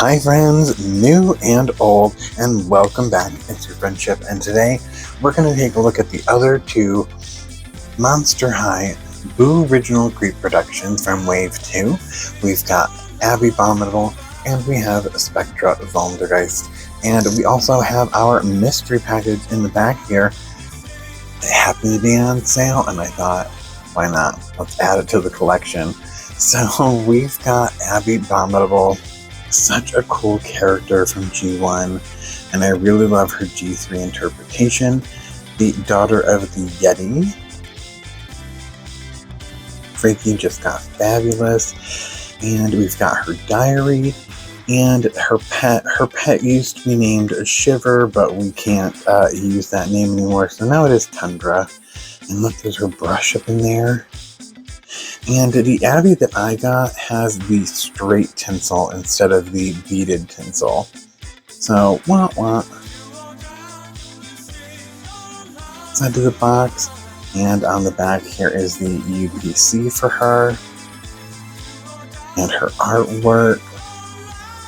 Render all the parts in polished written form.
Hi friends, new and old, and welcome back. It's your FriendCHIP, and today we're going to take a look at the other two Monster High Boo Original Creeproductions from Wave 2. We've got Abbey Bominable, and we have Spectra Vondergeist. And we also have our mystery package in the back here. It happened to be on sale, and I thought, why not? Let's add it to the collection. So we've got Abbey Bominable, such a cool character from G1, and I really love her G3 interpretation. The daughter of the Yeti. Frankie just got fabulous, and we've got her diary and her pet. Her pet used to be named Shiver, but we can't use that name anymore, so now it is Tundra. And look, there's her brush up in there. And the Abbey that I got has the straight tinsel instead of the beaded tinsel. So, wah. Side to the box, and on the back here is the UPC for her. And her artwork.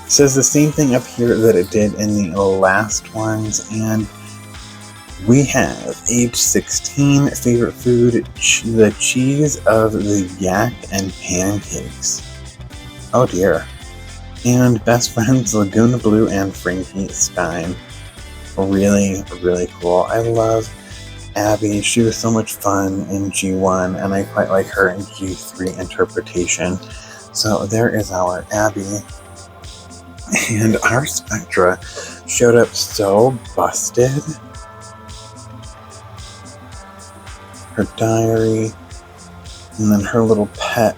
It says the same thing up here that it did in the last ones, and we have age 16, favorite food, the cheese of the yak and pancakes. Oh dear. And best friends, Laguna Blue and Frankie Stein. Really, really cool. I love Abby. She was so much fun in G1, and I quite like her in G3 interpretation. So there is our Abby. And our Spectra showed up so busted. Her diary, and then her little pet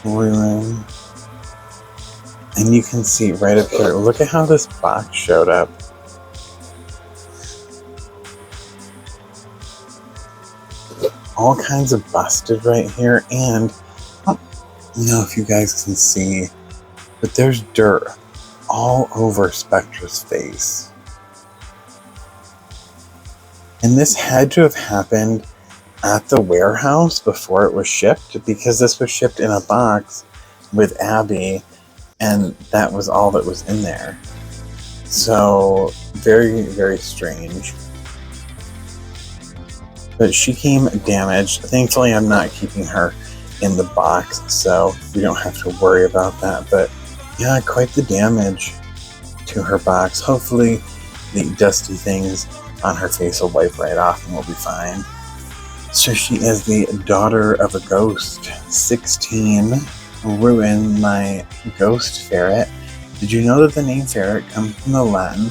ruin. And you can see right up here, look at how this box showed up. All kinds of busted right here, and I don't know if you guys can see, but there's dirt all over Spectra's face. And this had to have happened at the warehouse before it was shipped, because this was shipped in a box with Abby, and that was all that was in there. So very, very strange. But she came damaged. Thankfully, I'm not keeping her in the box, so we don't have to worry about that. But yeah, quite the damage to her box. Hopefully the dusty things on her face will wipe right off and we'll be fine. So she is the daughter of a ghost. 16, ruin my ghost ferret. Did you know that the name ferret comes from the Latin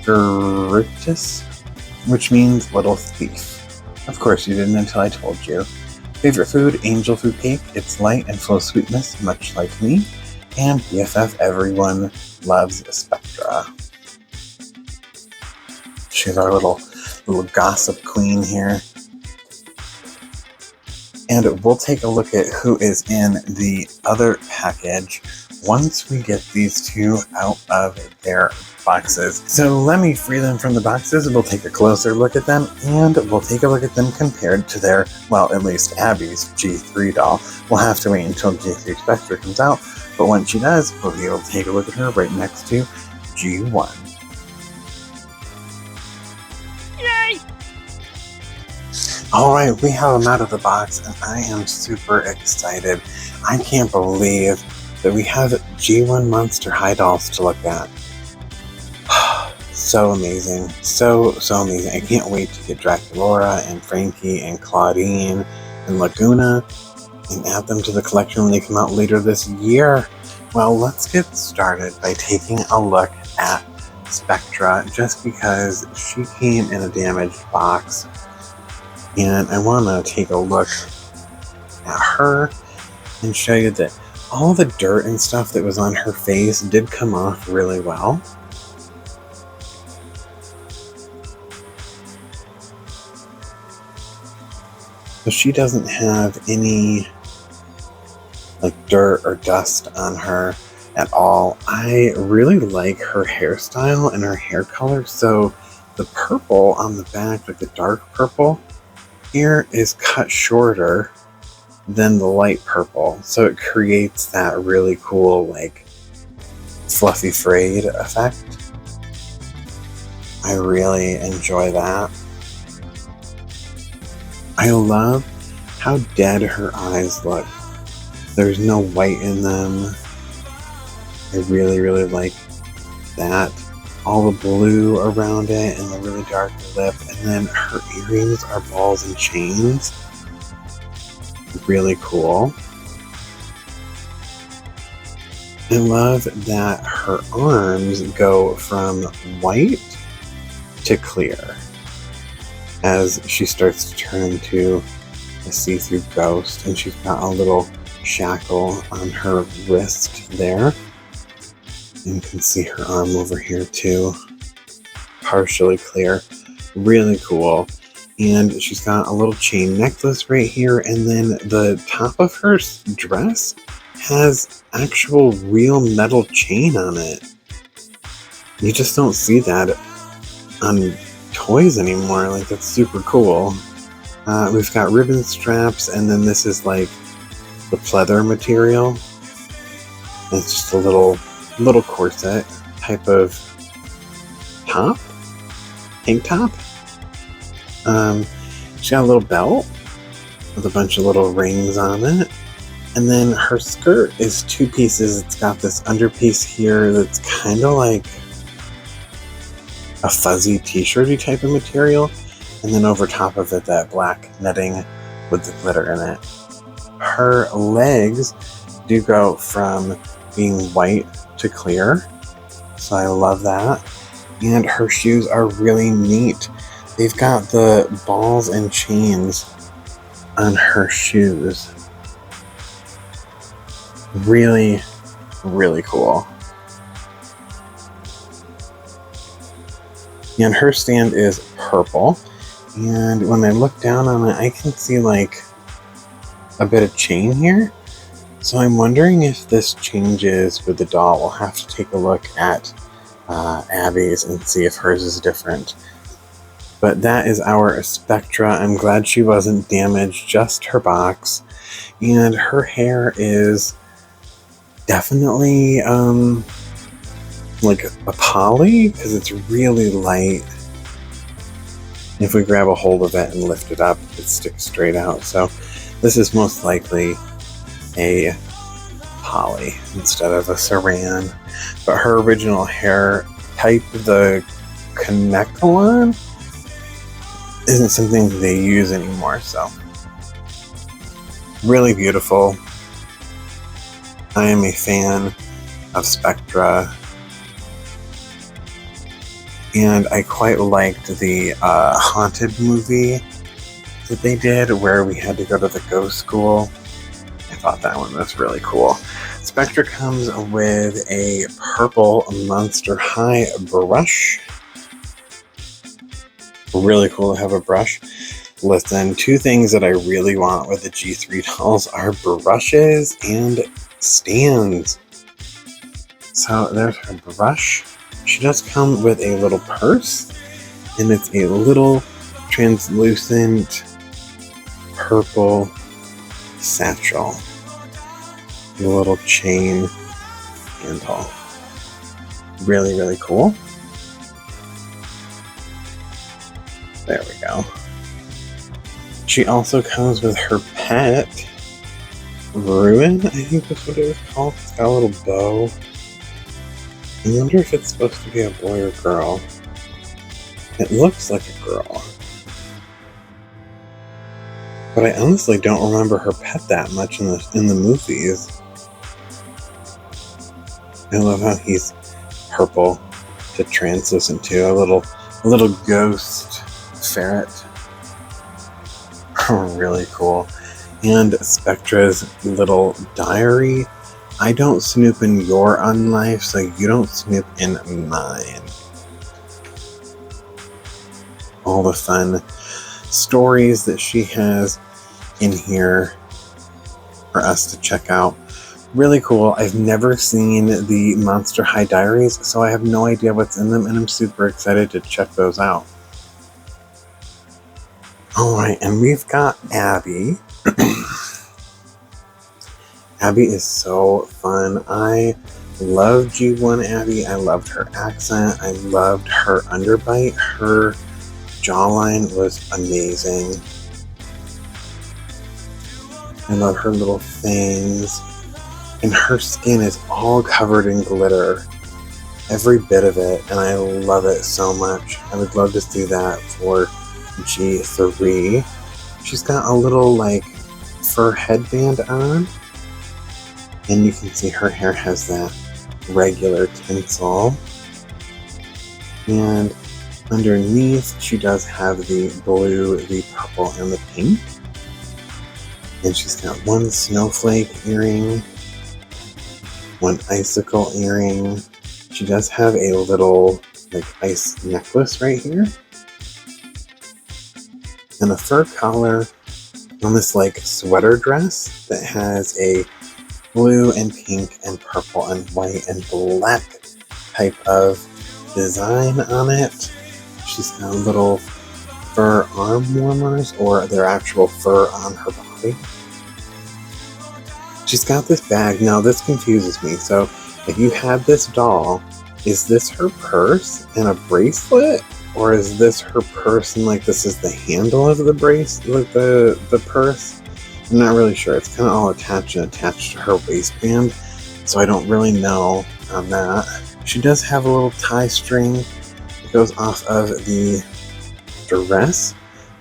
ferretus, which means little thief? Of course you didn't until I told you. Favorite food, angel food cake. It's light and full of sweetness, much like me. And BFF, everyone loves Spectra. She's our little gossip queen here. And we'll take a look at who is in the other package once we get these two out of their boxes. So let me free them from the boxes. We'll take a closer look at them, and we'll take a look at them compared to their, well, at least Abby's G3 doll. We'll have to wait until G3 Spectra comes out, but when she does, we'll be able to take a look at her right next to G1. Alright, we have them out of the box, and I am super excited. I can't believe that we have G1 Monster High dolls to look at. So amazing. So amazing. I can't wait to get Draculaura and Frankie and Claudine and Laguna and add them to the collection when they come out later this year. Well, let's get started by taking a look at Spectra, just because she came in a damaged box. And I want to take a look at her and show you that all the dirt and stuff that was on her face did come off really well. So she doesn't have any like dirt or dust on her at all. I really like her hairstyle and her hair color. So the purple on the back, like the dark purple, here is cut shorter than the light purple, so it creates that really cool like fluffy frayed effect. I really enjoy that. I love how dead her eyes look. There's no white in them. I really, really like that. All the blue around it and the really dark lip. And then her earrings are balls and chains. Really cool. I love that her arms go from white to clear as she starts to turn into a see-through ghost, and she's got a little shackle on her wrist there. And you can see her arm over here too, partially clear. Really cool. And she's got a little chain necklace right here, and then the top of her dress has actual real metal chain on it. You just don't see that on toys anymore. Like, that's super cool. We've got ribbon straps, and then this is like the pleather material. It's just a little corset type of top, tank top. She's got a little belt with a bunch of little rings on it. And then her skirt is two pieces. It's got this underpiece here that's kind of like a fuzzy t-shirty type of material. And then over top of it, that black netting with the glitter in it. Her legs do go from being white to clear. So I love that. And her shoes are really neat. They've got the balls and chains on her shoes. Really, really cool. And her stand is purple. And when I look down on it, I can see like a bit of chain here. So I'm wondering if this changes with the doll. We'll have to take a look at Abby's and see if hers is different. But that is our Spectra. I'm glad she wasn't damaged, just her box. And her hair is definitely like a poly, because it's really light. If we grab a hold of it and lift it up, it sticks straight out. So this is most likely a poly instead of a saran. But her original hair type, the connect-a-lon, isn't something they use anymore. So really beautiful. I am a fan of Spectra, and I quite liked the haunted movie that they did where we had to go to the ghost school. I thought that one was really cool. Spectra comes with a purple Monster High brush. Really cool to have a brush. Listen, two things that I really want with the G3 dolls are brushes and stands. So there's her brush. She does come with a little purse, and it's a little translucent purple satchel. A little chain handle. Really, really cool. There we go. She also comes with her pet, Ruin, I think that's what it was called. It's got a little bow. I wonder if it's supposed to be a boy or girl. It looks like a girl. But I honestly don't remember her pet that much in the movies. I love how he's purple to translucent too. A little ghost ferret. Really cool. And Spectra's little diary. I don't snoop in your unlife, so you don't snoop in mine. All the fun stories that she has in here for us to check out. Really cool. I've never seen the Monster High diaries, so I have no idea what's in them, and I'm super excited to check those out. Alright, and we've got Abby. Abby is so fun. I love G1 Abby. I loved her accent. I loved her underbite. Her jawline was amazing. I love her little fangs. And her skin is all covered in glitter. Every bit of it. And I love it so much. I would love to see that for G3. She's got a little like fur headband on. And you can see her hair has that regular tinsel. And underneath, she does have the blue, the purple, and the pink. And she's got one snowflake earring, one icicle earring. She does have a little like ice necklace right here. And a fur collar on this like sweater dress that has a blue and pink and purple and white and black type of design on it. She's got little fur arm warmers, or they're actual fur on her body. She's got this bag. Now this confuses me. So if you had this doll, is this her purse and a bracelet? Or is this her purse and like this is the handle of the bracelet, the purse? I'm not really sure. It's kind of all attached to her waistband, so I don't really know on that. She does have a little tie string that goes off of the dress.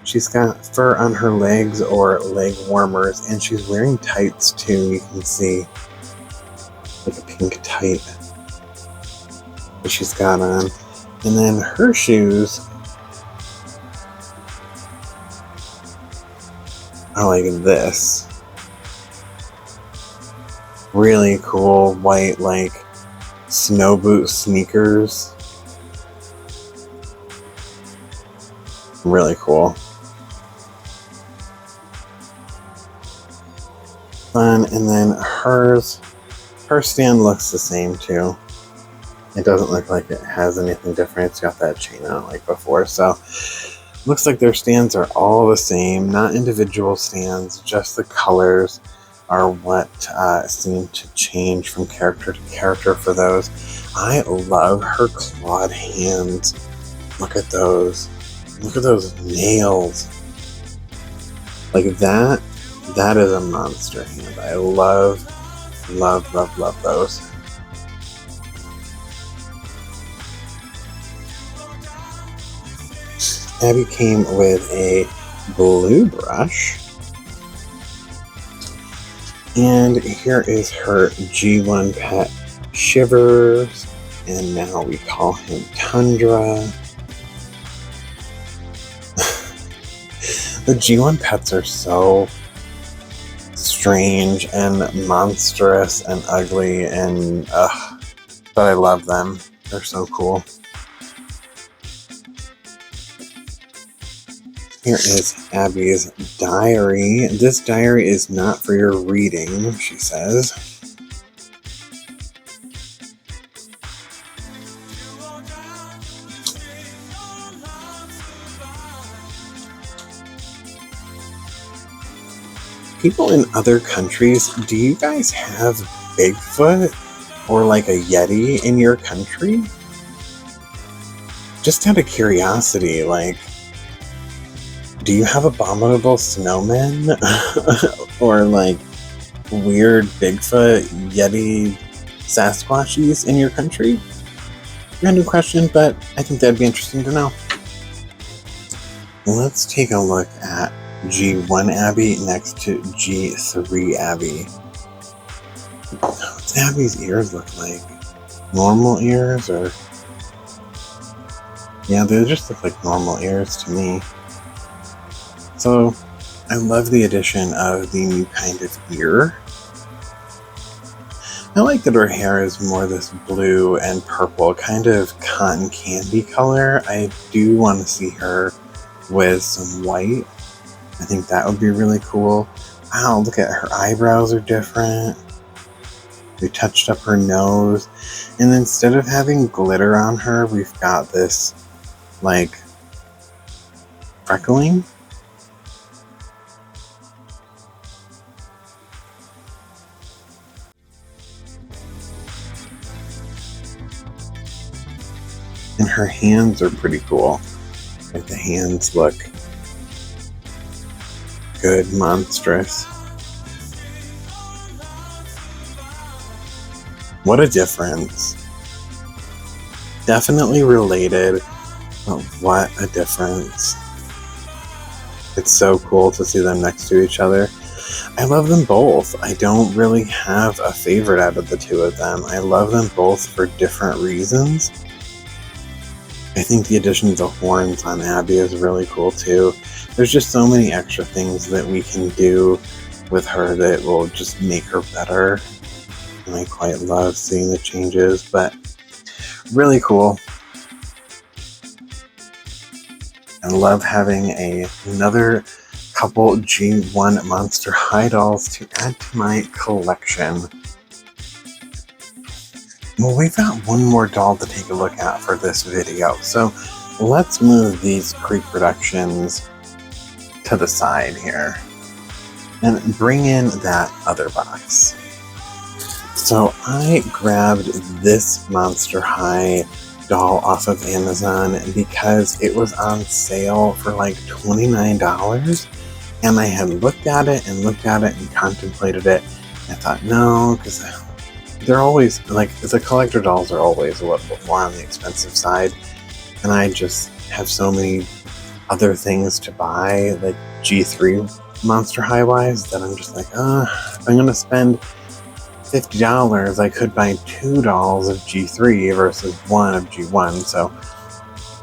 She's got fur on her legs or leg warmers, and she's wearing tights too. You can see like a pink tight that she's got on. And then her shoes are like this. Really cool white like snow boot sneakers. Really cool. Fun. And then her stand looks the same too. It doesn't look like it has anything different. It's got that chain on it like before. So looks like their stands are all the same, not individual stands, just the colors are what seem to change from character to character for those. I love her clawed hands. Look at those. Look at those nails. Like that is a monster hand. I love those. Abby came with a blue brush. And here is her G1 pet, Shivers. And now we call him Tundra. The G1 pets are so strange and monstrous and ugly and but I love them. They're so cool. Here is Abby's diary. This diary is not for your reading, she says. People in other countries, do you guys have Bigfoot or like a Yeti in your country? Just out of curiosity, like, do you have abominable snowmen or like weird Bigfoot, Yeti, Sasquatchies in your country? Random question, but I think that'd be interesting to know. Let's take a look at G1 Abbey next to G3 Abbey. What's Abby's ears look like? Normal ears or? Yeah, they just look like normal ears to me. So, I love the addition of the new kind of ear. I like that her hair is more this blue and purple, kind of cotton candy color. I do want to see her with some white. I think that would be really cool. Wow, look at her eyebrows are different. We touched up her nose. And instead of having glitter on her, we've got this, like, freckling. And her hands are pretty cool. Like the hands look good, monstrous. What a difference. Definitely related, but what a difference. It's so cool to see them next to each other. I love them both. I don't really have a favorite out of the two of them. I love them both for different reasons. I think the addition of the horns on Abby is really cool too. There's just so many extra things that we can do with her that will just make her better. And I quite love seeing the changes, but really cool. I love having another couple G1 Monster High dolls to add to my collection. Well, we've got one more doll to take a look at for this video, so let's move these Creeproductions to the side here and bring in that other box. So I grabbed this Monster High doll off of Amazon because it was on sale for like $29, and I had looked at it and contemplated it. I thought, no, because they're always, like, the collector dolls are always a little bit more on the expensive side, and I just have so many other things to buy, like G3 Monster High wise, that I'm just like, if I'm gonna spend $50, I could buy 2 dolls of G3 versus 1 of G1. So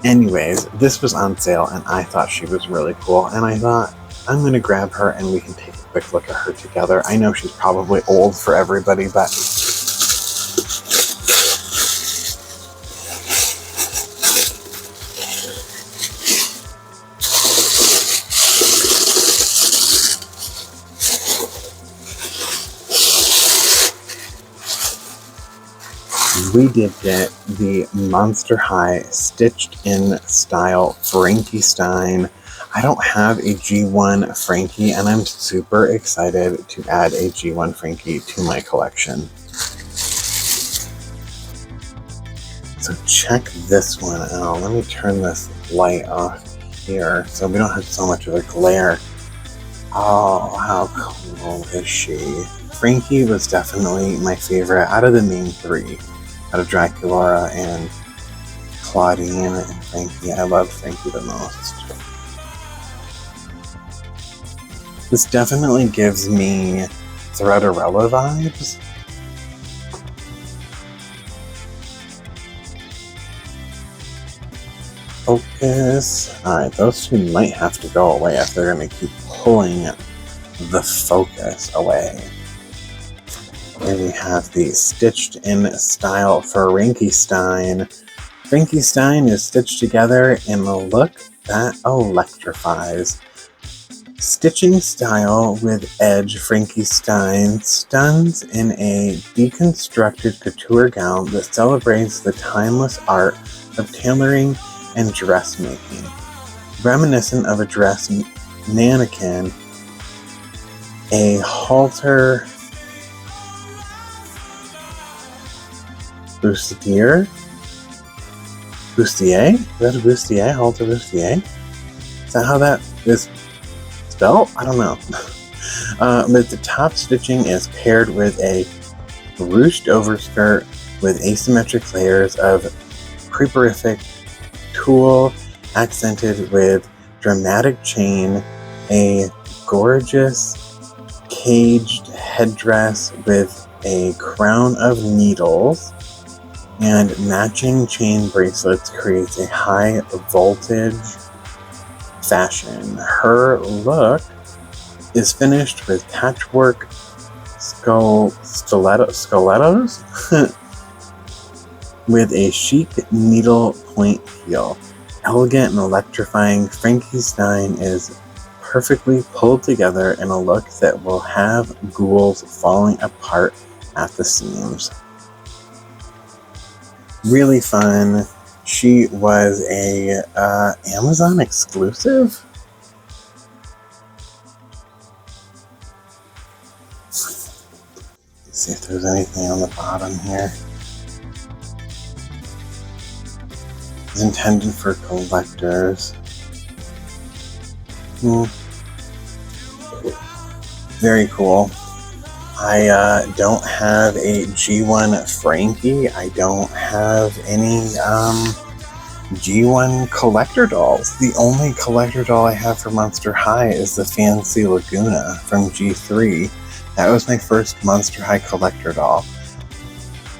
anyways, this was on sale and I thought she was really cool, and I thought I'm gonna grab her and we can take a quick look at her together. I know she's probably old for everybody, but we did get the Monster High stitched in style Frankenstein. I don't have a G1 Frankie, and I'm super excited to add a G1 Frankie to my collection. So check this one out. Let me turn this light off here so we don't have so much of a glare. Oh, how cool is she? Frankie was definitely my favorite out of the main three. Out of Dracula and Claudine and Frankie, I loved Frankie the most. This definitely gives me Threadarella vibes. Focus. Alright, those two might have to go away if they're going to keep pulling the focus away. Here we have the stitched in style for Frankenstein. Frankenstein is stitched together in a look that electrifies. Stitching style with edge, Frankenstein stuns in a deconstructed couture gown that celebrates the timeless art of tailoring and dressmaking. Reminiscent of a dress mannequin, a halter bustier? Bustier? Is that a bustier? Halter bustier? Is that how that is spelled? I don't know. But the top stitching is paired with a ruched overskirt with asymmetric layers of creeperific tulle accented with dramatic chain, a gorgeous caged headdress with a crown of needles, and matching chain bracelets creates a high voltage fashion. Her look is finished with patchwork stilettos with a chic needle point heel. Elegant and electrifying, Frankenstein is perfectly pulled together in a look that will have ghouls falling apart at the seams. Really fun. She was a Amazon exclusive. Let's see if there's anything on the bottom here. It's intended for collectors. Very cool. I don't have a G1 Frankie. I don't have any G1 collector dolls. The only collector doll I have for Monster High is the Fancy Laguna from G3. That was my first Monster High collector doll.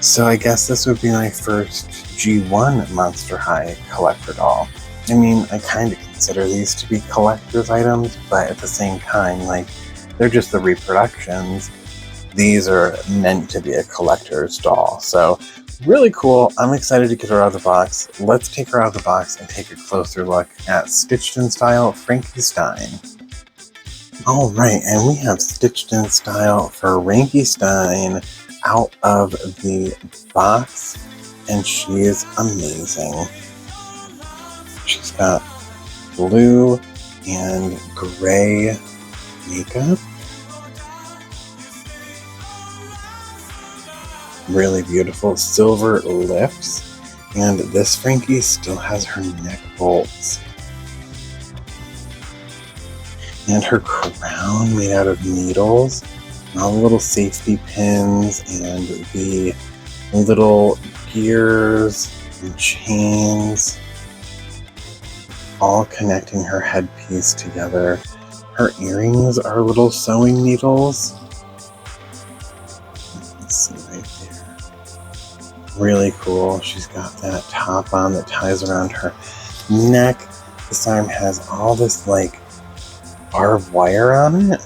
So I guess this would be my first G1 Monster High collector doll. I mean, I kind of consider these to be collector's items, but at the same time, like, they're just the reproductions. These are meant to be a collector's doll. So really cool. I'm excited to get her out of the box. Let's take her out of the box and take a closer look at Stitched in Style Frankenstein. All right, and we have Stitched in Style for Frankenstein out of the box, and she is amazing. She's got blue and gray makeup. Really beautiful silver lips, and this Frankie still has her neck bolts. And her crown made out of needles, and all the little safety pins, and the little gears and chains, all connecting her headpiece together. Her earrings are little sewing needles. Let's see right there. Really cool. She's got that top on that ties around her neck. This arm has all this like barbed wire on it.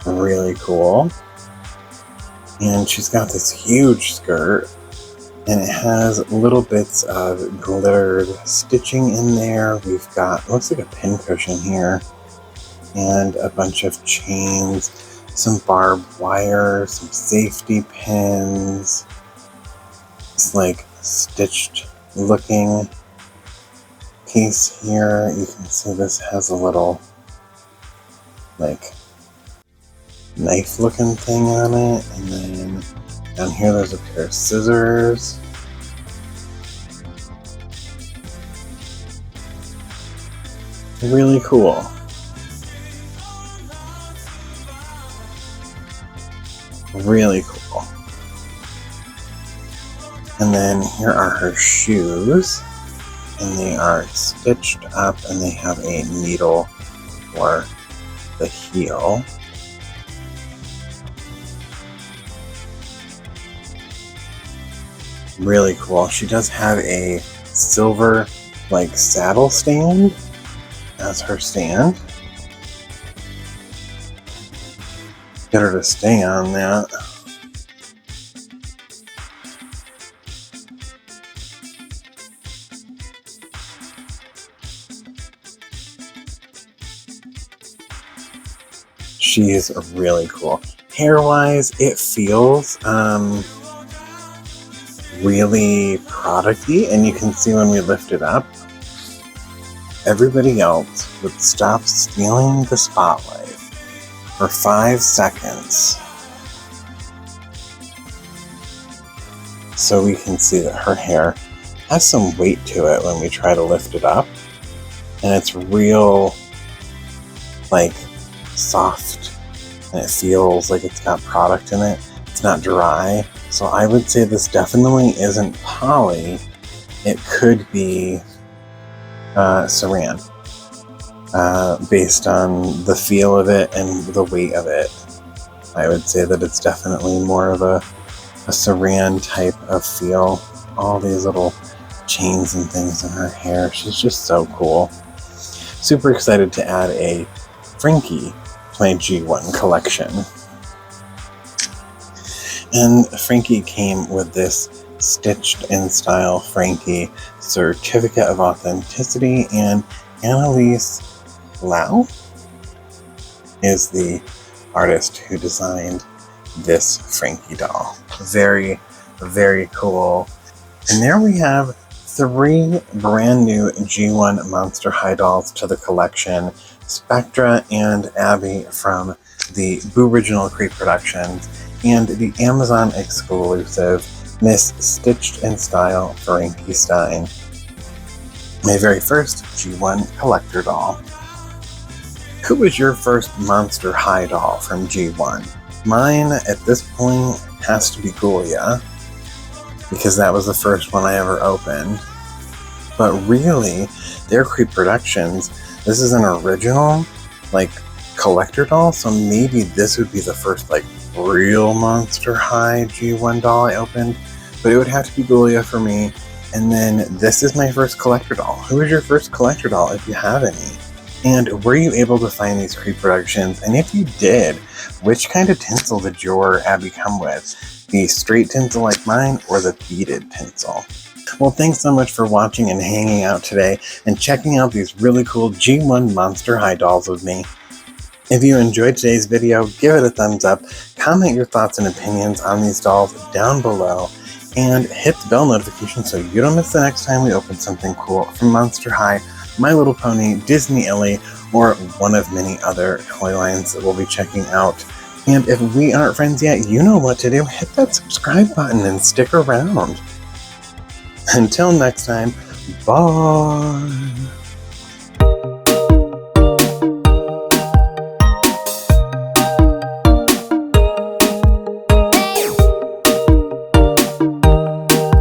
Really cool. And she's got this huge skirt, and it has little bits of glittered stitching in there. We've got, looks like a pincushion here, and a bunch of chains, some barbed wire, some safety pins. It's like stitched looking piece here. You can see this has a little like knife looking thing on it, and then down here there's a pair of scissors. Really cool. Really cool. And then here are her shoes, and they are stitched up, and they have a needle for the heel. Really cool. She does have a silver like saddle stand as her stand. Get her to stay on that. She's really cool. Hair-wise, it feels really product-y, and you can see when we lift it up, everybody else would stop stealing the spotlight for 5 seconds so we can see that her hair has some weight to it when we try to lift it up, and it's real like soft, and it feels like it's got product in it. It's not dry. So I would say this definitely isn't poly. It could be saran, based on the feel of it and the weight of it. I would say that it's definitely more of a saran type of feel. All these little chains and things in her hair. She's just so cool. Super excited to add a Frankie to my G1 collection. And Frankie came with this Stitched in Style Frankie Certificate of Authenticity, and Annalise Lau is the artist who designed this Frankie doll. Very, very cool. And there we have 3 brand new G1 Monster High dolls to the collection. Spectra and Abby from the Boo Original Creeproductions, and the Amazon exclusive Miss Stitched in Style Frankenstein. My very first G1 collector doll. Who was your first Monster High doll from G1? Mine, at this point, has to be Ghoulia, because that was the first one I ever opened. But really, they're Creeproductions. This is an original, collector doll, so maybe this would be the first, real Monster High G1 doll I opened. But it would have to be Ghoulia for me. And then this is my first collector doll. Who is your first collector doll, if you have any? And were you able to find these Creeproductions? And if you did, which kind of tinsel did your Abby come with? The straight tinsel like mine, or the beaded tinsel? Well, thanks so much for watching and hanging out today, and checking out these really cool G1 Monster High dolls with me. If you enjoyed today's video, give it a thumbs up, comment your thoughts and opinions on these dolls down below, and hit the bell notification so you don't miss the next time we open something cool from Monster High, My Little Pony, Disney Illy, or one of many other toy lines that we'll be checking out. And if we aren't friends yet, you know what to do. Hit that subscribe button and stick around. Until next time, bye!